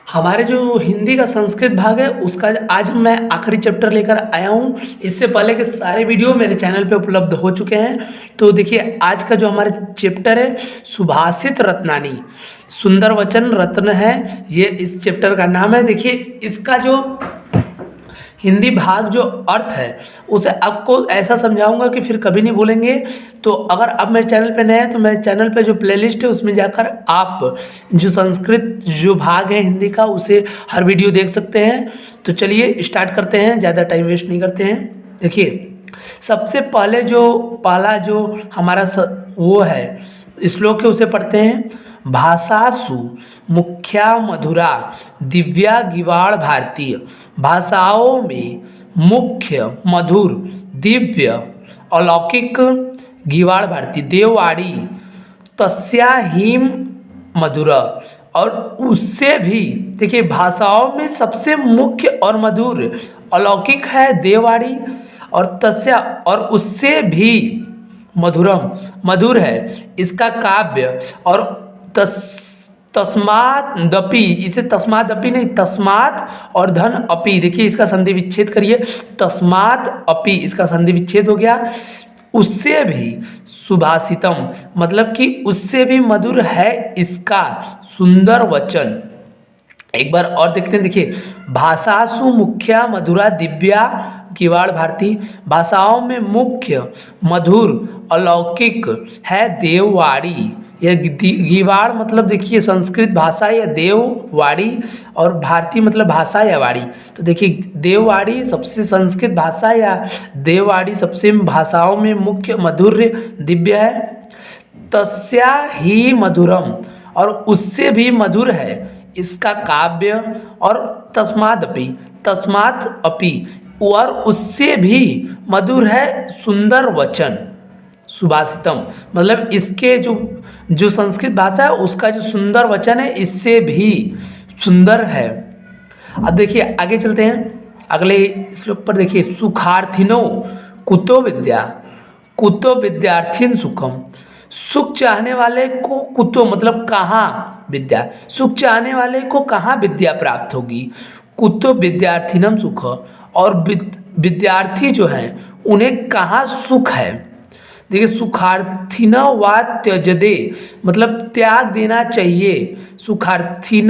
हमारे जो हिंदी का संस्कृत भाग है उसका आज मैं आखिरी चैप्टर लेकर आया हूँ। इससे पहले के सारे वीडियो मेरे चैनल पे उपलब्ध हो चुके हैं। तो देखिए आज का जो हमारा चैप्टर है सुभाषित रत्नानी, सुंदर वचन रत्न है, ये इस चैप्टर का नाम है। देखिए इसका जो हिंदी भाग जो अर्थ है उसे आपको ऐसा समझाऊंगा कि फिर कभी नहीं भूलेंगे। तो अगर आप मेरे चैनल पे नए हैं तो मेरे चैनल पे जो प्लेलिस्ट है उसमें जाकर आप जो संस्कृत जो भाग है हिंदी का उसे हर वीडियो देख सकते हैं। तो चलिए स्टार्ट करते हैं, ज़्यादा टाइम वेस्ट नहीं करते हैं। देखिए सबसे पहले जो पहला जो हमारा वो है श्लोक है उसे पढ़ते हैं। भाषासु मुख्या मधुरा दिव्या गिवाड़ भारतीय, भाषाओं में मुख्य मधुर दिव्य अलौकिक गिवाड़ भारती देववाड़ी तस्या हिम मधुर, और उससे भी देखिए भाषाओं में सबसे मुख्य और मधुर अलौकिक है देववाड़ी, और तस्या और उससे भी मधुरम मधुर है इसका काव्य। और तस्मात् दपि, इसे तस्मात् दपि नहीं तस्मात् और धन अपि, देखिए इसका संधि विच्छेद करिए, तस्मात् अपि इसका संधि विच्छेद हो गया। उससे भी सुभाषितम मतलब कि उससे भी मधुर है इसका सुंदर वचन। एक बार और देखते हैं। देखिए भाषासु मुख्या मधुरा दिव्या गिवाड़ भारती, भाषाओं में मुख्य मधुर अलौकिक है देववाड़ी। यह गिवाड़ मतलब देखिए संस्कृत भाषा या देववाड़ी, और भारती मतलब भाषा या वाड़ी। तो देखिए देववाड़ी सबसे संस्कृत भाषा या देववाड़ी सबसे भाषाओं में मुख्य मधुर्य दिव्य है। तस्या ही मधुरम और उससे भी मधुर है इसका काव्य। और तस्मात् अपि और उससे भी मधुर है सुंदर वचन सुभाषितम, मतलब इसके जो संस्कृत भाषा है उसका जो सुंदर वचन है इससे भी सुंदर है। अब देखिए आगे चलते हैं अगले श्लोक पर। देखिए सुखार्थिनो कुतो विद्या, कुतो विद्यार्थिन सुखम, सुख चाहने वाले को कुतो मतलब कहाँ विद्या, सुख चाहने वाले को कहाँ विद्या प्राप्त होगी। कुतो विद्यार्थिनम सुख, और विद्यार्थी जो हैं उन्हें कहाँ सुख है। देखिए सुखार्थिन व त्यजदे मतलब त्याग देना चाहिए। सुखार्थी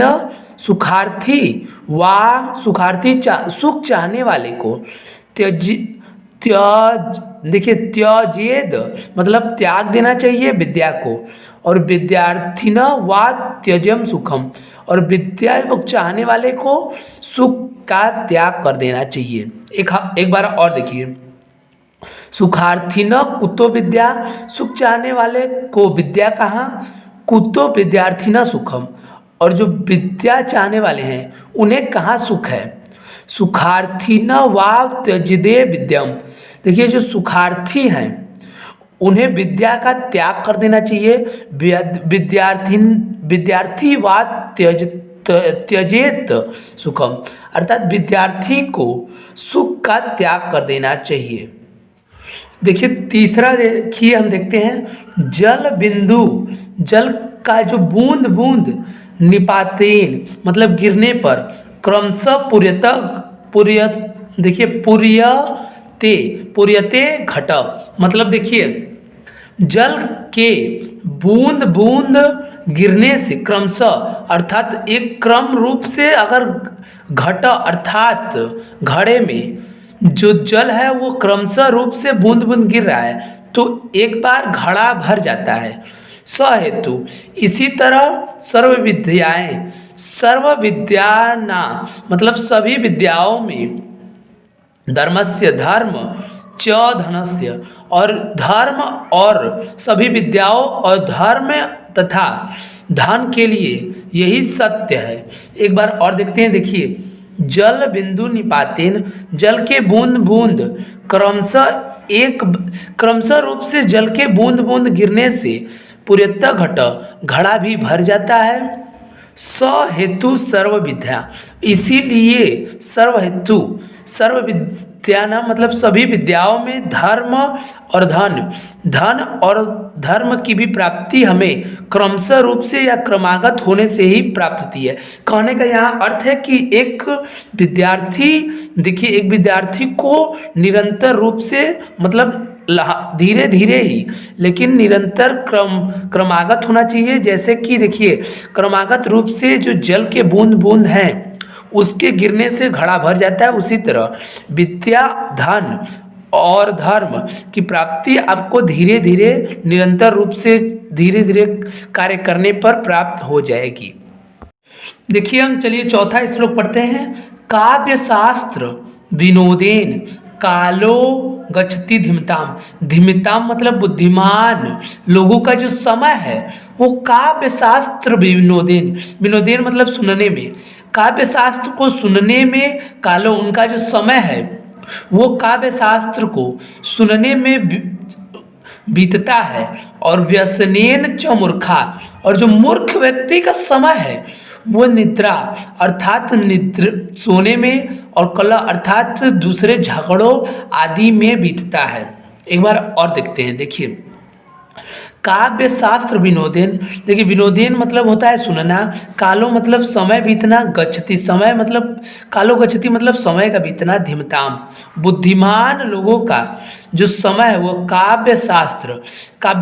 सुख चाहने वाले को देखिए त्यजेद मतलब त्याग देना चाहिए विद्या को। और विद्यार्थिन व त्यजम सुखम, और विद्या को चाहने वाले को सुख का त्याग कर देना चाहिए। एक बार और देखिए सुखार्थिन कुतो विद्या, सुख चाहने वाले को विद्या कहाँ, कुतो विद्यार्थिना सुखम, और जो विद्या चाहने वाले हैं उन्हें कहाँ सुख है। सुखार्थिन वा त्यजदे विद्यम, देखिए जो सुखार्थी हैं उन्हें विद्या का त्याग कर देना चाहिए। विद्यार्थी वा त्यजेत सुखम, अर्थात विद्यार्थी को सुख का त्याग कर देना चाहिए। देखिए तीसरा देखिए हम देखते हैं जल बिंदु, जल का जो बूंद बूंद निपातेन मतलब गिरने पर क्रमशः पुर्यते घट, मतलब देखिए जल के बूंद बूंद गिरने से क्रमशः अर्थात एक क्रम रूप से अगर घट अर्थात घड़े में जो जल है वो क्रमशः रूप से बूंद बूंद गिर रहा है तो एक बार घड़ा भर जाता है। सहेतु इसी तरह सर्व विद्याना मतलब सभी विद्याओं में धर्मस्य धर्म च धनस्य, और धर्म और सभी विद्याओं और धर्म तथा धन के लिए यही सत्य है। एक बार और देखते हैं। देखिए जल बिंदु निपातेन, जल के बूंद बूंद क्रमशः रूप से जल के बूंद बूंद गिरने से पुर्यत घट घड़ा भी भर जाता है। स हेतु सर्व विद्या, इसीलिए सर्व हेतु सर्व विद्यानाम मतलब सभी विद्याओं में धर्म और धन और धर्म की भी प्राप्ति हमें क्रमशः रूप से या क्रमागत होने से ही प्राप्त होती है। कहने का यहाँ अर्थ है कि एक विद्यार्थी, देखिए एक विद्यार्थी को निरंतर रूप से मतलब धीरे धीरे ही लेकिन निरंतर क्रमागत होना चाहिए। जैसे कि देखिए क्रमागत रूप से जो जल के बूंद बूंद हैं उसके गिरने से घड़ा भर जाता है, उसी तरह विद्या, धन और धर्म की प्राप्ति आपको धीरे धीरे निरंतर रूप से धीरे धीरे कार्य करने पर प्राप्त हो जाएगी। देखिए हम चलिए चौथा श्लोक पढ़ते हैं। काव्य शास्त्र विनोदेन कालो गच्छति धीमताम। धीमताम मतलब बुद्धिमान लोगों का जो समय है वो काव्य शास्त्र विनोदेन, विनोदेन मतलब सुनने में, काव्य शास्त्र को सुनने में कालो उनका जो समय है वो काव्य शास्त्र को सुनने में बीतता है। और व्यसनेन च मूर्खा, और जो मूर्ख व्यक्ति का समय है वो निद्रा अर्थात निद्र सोने में और कलह अर्थात दूसरे झगड़ों आदि में बीतता है। एक बार और देखते हैं। देखिए काव्य शास्त्र विनोदेन, देखिए विनोदेन मतलब होता है सुनना, कालो मतलब समय बीतना, गच्छति समय मतलब कालो गच्छति मतलब समय का बीतना, धीमताम बुद्धिमान लोगों का जो समय है वो काव्य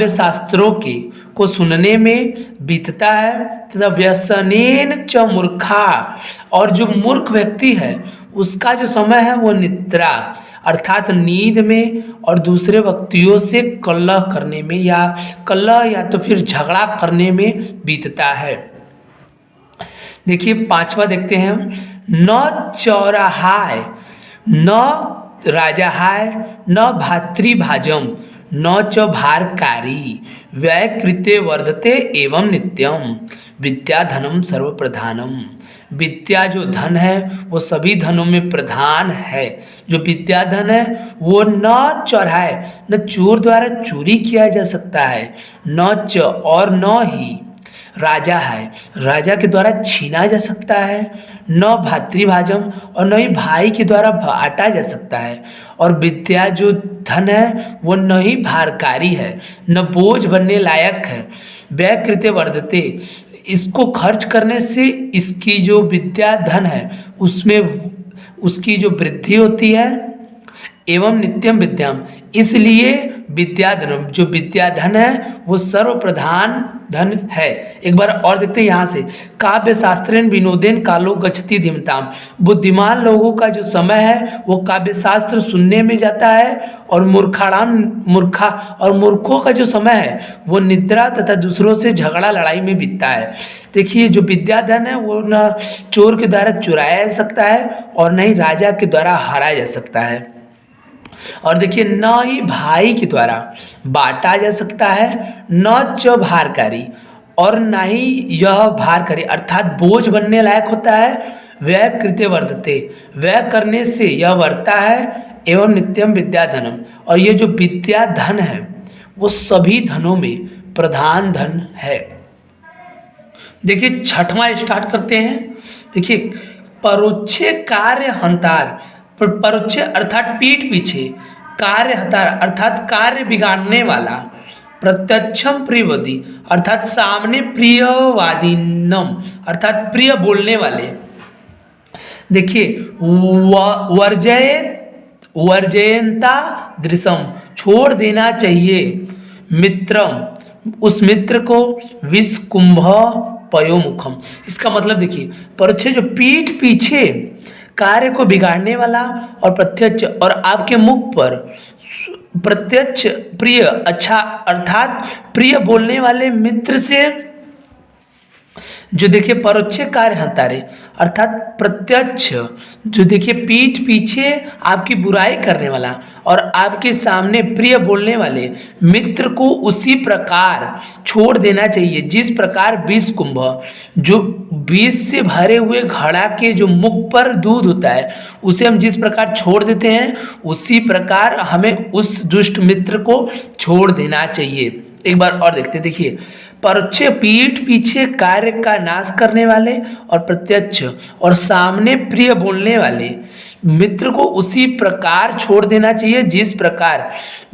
शास्त्रों के को सुनने में बीतता है तथा व्यसनेन च मूर्खा, और जो मूर्ख व्यक्ति है उसका जो समय है वो निद्रा अर्थात नींद में और दूसरे व्यक्तियों से कलह करने में या तो फिर झगड़ा करने में बीतता है। देखिए पांचवा देखते हैं। न चौराहाय न राजाहाय न भातृभाजम न च भारकारी व्यय कृते वर्धते एवं नित्यम विद्या धनम सर्वप्रधानम। विद्या जो धन है वो सभी धनों में प्रधान है। जो विद्या धन है वो न चौराहे, न चोर द्वारा चोरी किया जा सकता है, न च और न ही राजा है, राजा के द्वारा छीना जा सकता है, न भातृभाजम और न ही भाई के द्वारा बांटा जा सकता है। और विद्या जो धन है वो न ही भारकारी है न बोझ बनने लायक है। व्यय कृते वर्धते, इसको खर्च करने से इसकी जो विद्या धन है उसमें उसकी जो वृद्धि होती है। एवं नित्यम विद्याम, इसलिए विद्या धनम जो विद्या धन है वो सर्वप्रधान धन है। एक बार और देखते हैं यहाँ से। काव्य शास्त्रेन विनोदेन कालो गच्छति धीमताम, बुद्धिमान लोगों का जो समय है वो काव्य शास्त्र सुनने में जाता है, और मूर्खों का जो समय है वो निद्रा तथा दूसरों से झगड़ा लड़ाई में बीतता है। देखिए जो विद्या धन है वो न चोर के द्वारा चुराया जा सकता है और न ही राजा के द्वारा हारा जा सकता है। और देखिए न ही भाई के द्वारा बांटा जा सकता है, न च भारकारी और न ही यह भारकारी अर्थात बोझ बनने लायक होता है। व्यय कृते वर्धते, व्यय करने से यह वर्ता है। एवं नित्यम विद्या धनम, और ये जो विद्या धन है वो सभी धनों में प्रधान धन है। देखिए छठवां स्टार्ट करते हैं। देखिए परोक्षे कार्य हंतार, परोक्षे अर्थात पीठ पीछे, कार्य हतार अर्थात कार्य बिगाड़ने वाला, प्रत्यक्षम प्रियवादी अर्थात सामने, प्रियवादीनम अर्थात प्रिय बोलने वाले। देखिए वर्जयंता दृशम, छोड़ देना चाहिए, मित्रम उस मित्र को, विष कुंभ पयोमुखम। इसका मतलब देखिए परोक्षे जो पीठ पीछे कार्य को बिगाड़ने वाला, और प्रत्यक्ष और आपके मुख पर प्रत्यक्ष प्रिय अच्छा अर्थात प्रिय बोलने वाले मित्र से जो देखिए परोक्ष कार्य हतारे अर्थात प्रत्यक्ष जो देखिए पीठ पीछे आपकी बुराई करने वाला और आपके सामने प्रिय बोलने वाले मित्र को उसी प्रकार छोड़ देना चाहिए जिस प्रकार विष कुंभ जो विष से भरे हुए घड़ा के जो मुख पर दूध होता है उसे हम जिस प्रकार छोड़ देते हैं उसी प्रकार हमें उस दुष्ट मित्र को छोड़ देना चाहिए। एक बार और देखते देखिए परोक्ष पीठ पीछे कार्य का नाश करने वाले और प्रत्यक्ष और सामने प्रिय बोलने वाले मित्र को उसी प्रकार छोड़ देना चाहिए जिस प्रकार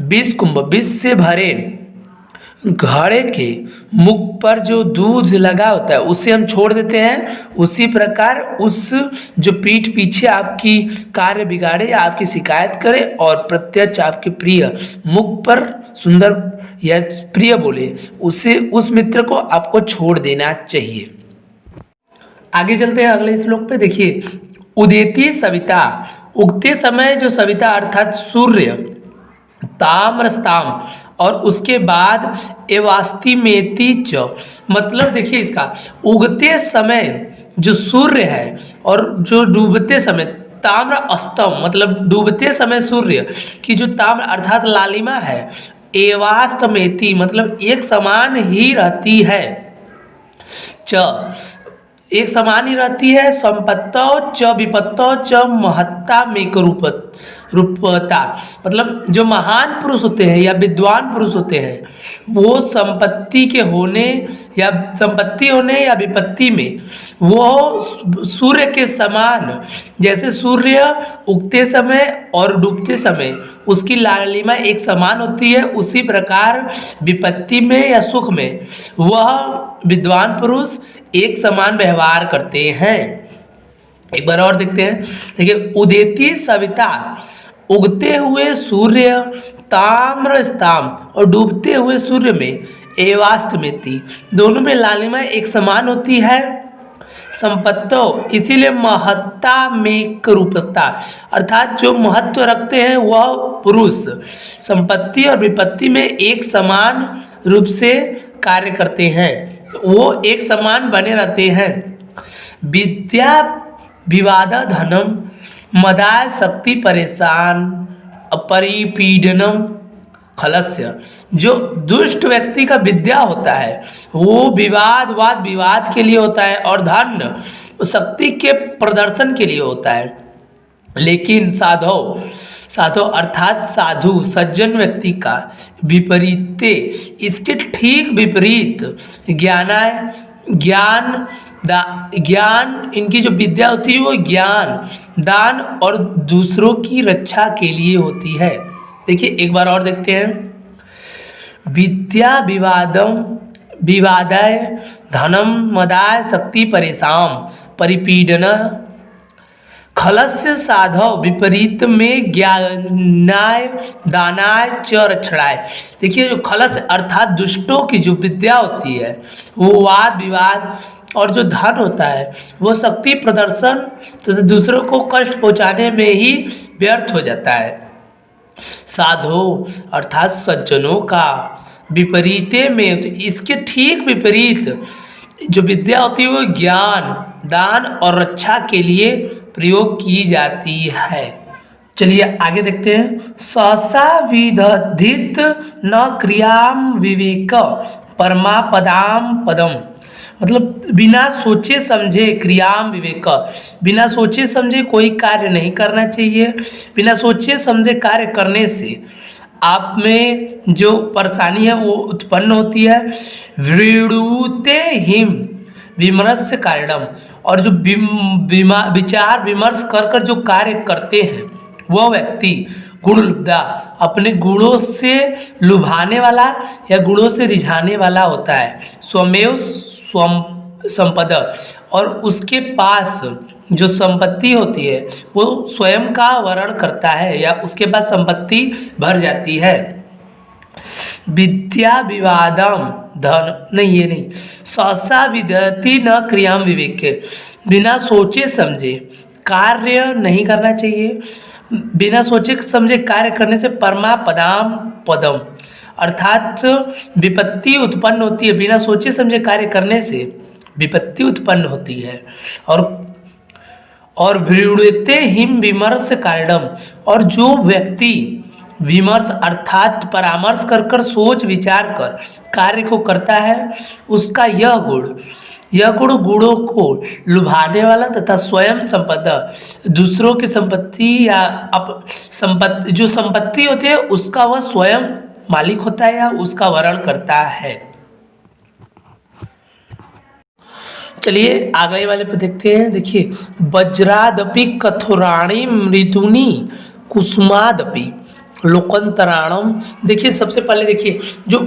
20 कुंभ 20 से भरे घड़े के मुख पर जो दूध लगा होता है उसे हम छोड़ देते हैं, उसी प्रकार उस जो पीठ पीछे आपकी कार्य बिगाड़े या आपकी शिकायत करे और प्रत्यक्ष आपके प्रिय मुख पर सुंदर या प्रिय बोले, उसे उस मित्र को आपको छोड़ देना चाहिए। आगे चलते हैं अगले श्लोक पे। देखिए, उदेति सविता, उगते समय जो सविता अर्थात सूर्य, ताम्रस्ताम और उसके बाद एवास्तिमेति च, मतलब देखिए इसका उगते समय जो सूर्य है और जो डूबते समय ताम्र अस्तम, मतलब डूबते समय सूर्य की जो ताम्र अर्थात लालिमा है, एवास्तमेति मतलब एक समान ही रहती है, च एक समान ही रहती है, संपत्तौ च विपत्तौ च महत्ता में रूपता, मतलब जो महान पुरुष होते हैं या विद्वान पुरुष होते हैं वो संपत्ति के होने या संपत्ति होने या विपत्ति में वो सूर्य के समान, जैसे सूर्य उगते समय और डूबते समय उसकी लालिमा एक समान होती है, उसी प्रकार विपत्ति में या सुख में वह विद्वान पुरुष एक समान व्यवहार करते हैं। एक बार और देखते हैं। देखिए, उदेति सविता, उगते हुए सूर्य, ताम्रस्ताम और डूबते हुए सूर्य में एवास्तमेति, दोनों में लालिमा एक समान होती है, संपत्तो इसीलिए महत्ता में रूपता, अर्थात जो महत्व रखते हैं वह पुरुष संपत्ति और विपत्ति में एक समान रूप से कार्य करते हैं, वो एक समान बने रहते हैं। विद्या विवाद धनम मदाय शक्ति परेशान अपरिपीडनम खलस्य, जो दुष्ट व्यक्ति का विद्या होता है वो वाद विवाद के लिए होता है और धन शक्ति के प्रदर्शन के लिए होता है, लेकिन साधो अर्थात साधु सज्जन व्यक्ति का विपरीत, इसके ठीक विपरीत ज्ञान इनकी जो विद्या होती है वो ज्ञान दान और दूसरों की रक्षा के लिए होती है। देखिए एक बार और देखते हैं। विद्या विवादाय धनम मदाय शक्ति परेशान परिपीडन खलस्य साधव विपरीत में ज्ञानाय दानाय च रक्षणाय। देखिए जो खलस अर्थात दुष्टों की जो विद्या होती है वो वाद विवाद और जो धन होता है वो शक्ति प्रदर्शन तो दूसरों को कष्ट पहुंचाने में ही व्यर्थ हो जाता है। साधो अर्थात सज्जनों का विपरीते में, तो इसके ठीक विपरीत जो विद्या होती है वो ज्ञान दान और रक्षा के लिए प्रयोग की जाती है। चलिए आगे देखते हैं। सहसा विदधित न क्रियाम विवेक परमापदाम पदम, मतलब बिना सोचे समझे क्रियाम विवेक, बिना सोचे समझे कोई कार्य नहीं करना चाहिए। बिना सोचे समझे कार्य करने से आप में जो परेशानी है वो उत्पन्न होती है। वृणुते हिम विमर्श कारणम, और जो विचार विमर्श कर जो कार्य करते हैं वह व्यक्ति गुणलुब्धा अपने गुणों से लुभाने वाला या गुणों से रिझाने वाला होता है। स्वमेव संपद, और उसके पास जो संपत्ति होती है वो स्वयं का वर्ण करता है या उसके पास संपत्ति भर जाती है। विद्या विवादम धन नहीं, ये नहीं, सहसा विदति न क्रियाम विवेक, बिना सोचे समझे कार्य नहीं करना चाहिए। बिना सोचे समझे कार्य करने से परमापदाम पदम, अर्थात विपत्ति उत्पन्न होती है। बिना सोचे समझे कार्य करने से विपत्ति उत्पन्न होती है। और भृणुते हिम विमर्श कारणम, और जो व्यक्ति विमर्श अर्थात परामर्श कर सोच विचार कर कार्य को करता है उसका यह गुण गुणों को लुभाने वाला तथा स्वयं संपदा दूसरों की संपत्ति या जो संपत्ति होती है उसका वह स्वयं मालिक होता है या उसका वर्ण करता है। चलिए आगे वाले पे देखते हैं। देखिए, वज्रादपि कठोराणी मृदुनी कुसुमादपि लोकंतराणम। देखिए सबसे पहले देखिए, जो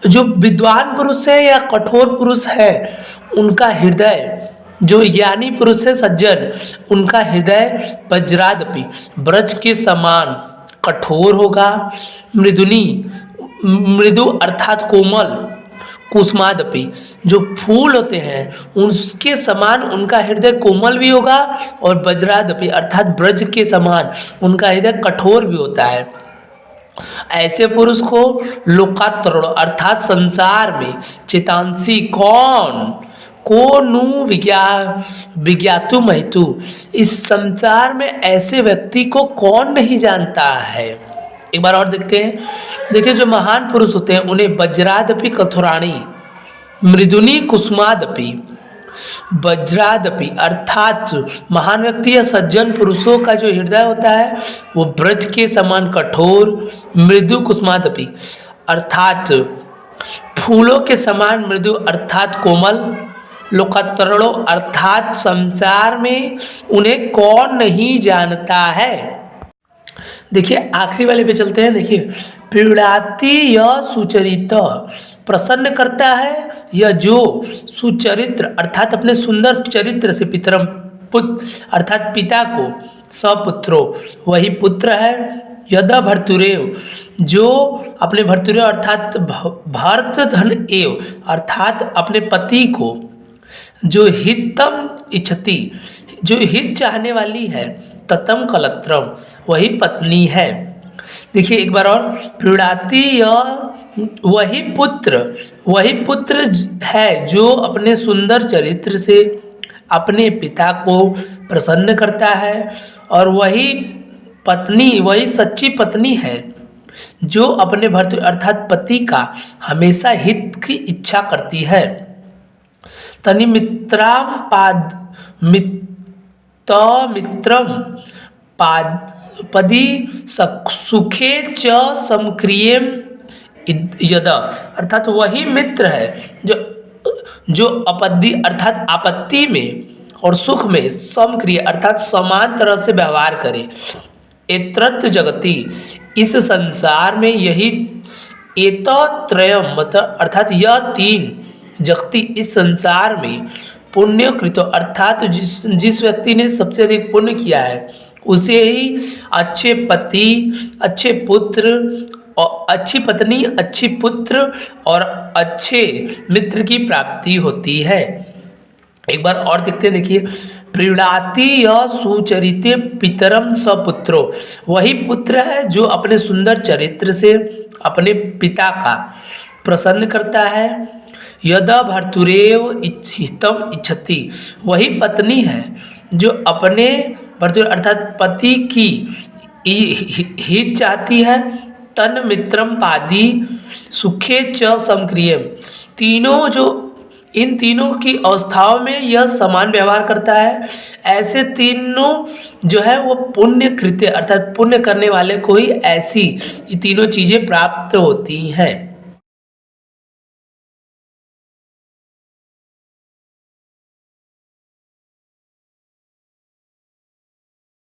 जो विद्वान पुरुष है या कठोर पुरुष है, उनका हृदय, जो ज्ञानी पुरुष है सज्जन, उनका हृदय वज्रादपि ब्रज के समान कठोर होगा। मृदुनी, मृदु अर्थात कोमल, कुसुमादपि जो फूल होते हैं उसके समान उनका हृदय कोमल भी होगा, और वज्रादपि अर्थात ब्रज के समान उनका हृदय कठोर भी होता है। ऐसे पुरुष को लोकात्तरों अर्थात संसार में चितांसी कौन को नु विज्ञातु महितु, इस संसार में ऐसे व्यक्ति को कौन नहीं जानता है। एक बार और देखते हैं। देखिए, जो महान पुरुष होते हैं उन्हें वज्रादपि कठोराणी मृदुनी कुसुमादपि, वज्रादपि अर्थात महान व्यक्ति या सज्जन पुरुषों का जो हृदय होता है वो ब्रज के समान कठोर, मृदु कुसुमादपि अर्थात फूलों के समान मृदु अर्थात कोमल, लोकात्तरों अर्थात संसार में उन्हें कौन नहीं जानता है। देखिए आखिरी वाले पे चलते हैं। देखिए, प्रीणाति यह सुचरित, प्रसन्न करता है यह जो सुचरित्र अर्थात अपने सुंदर चरित्र से, पितरम पुत्र अर्थात पिता को, सपुत्रो वही पुत्र है, यदा भर्तुरेव जो अपने भर्तुरेव अर्थात भर्त धन एव अर्थात अपने पति को, जो हितम इच्छति जो हित चाहने वाली है, ततम कलत्रम वही पत्नी है। देखिए एक बार और, प्रीणाति यह वही पुत्र है जो अपने सुंदर चरित्र से अपने पिता को प्रसन्न करता है, और वही पत्नी वही सच्ची पत्नी है जो अपने भर्तृ अर्थात पति का हमेशा हित की इच्छा करती है। तनि मित्राम मित्रम पदी सुखे च समक्रियम यदा अर्थात वही मित्र है जो आपत्ति अर्थात आपत्ति में और सुख में समक्रिय अर्थात समान तरह से व्यवहार करे। एतत्र जगति इस संसार में यही एतत्रयम मतलब अर्थात यह तीन जगति इस संसार में पुण्य कृतो अर्थात जिस व्यक्ति ने सबसे अधिक पुण्य किया है उसे ही अच्छे पति, अच्छे पुत्र और अच्छी पत्नी, अच्छी पुत्र और अच्छे मित्र की प्राप्ति होती है। एक बार और देखते हैं। देखिए, प्रीणाति यह सुचरिते पितरम सपुत्रो वही पुत्र है जो अपने सुंदर चरित्र से अपने पिता का प्रसन्न करता है। यदा भर्तुरेव हितम इच्छति वही पत्नी है जो अपने भर्तुर अर्थात पति की हित चाहती है। तन मित्रम पादी सुखे च समक्रियम तीनों जो इन तीनों की अवस्थाओं में यह समान व्यवहार करता है। ऐसे तीनों जो है वो पुण्य कृत्य अर्थात पुण्य करने वाले को ही ऐसी ये तीनों चीज़ें प्राप्त होती हैं।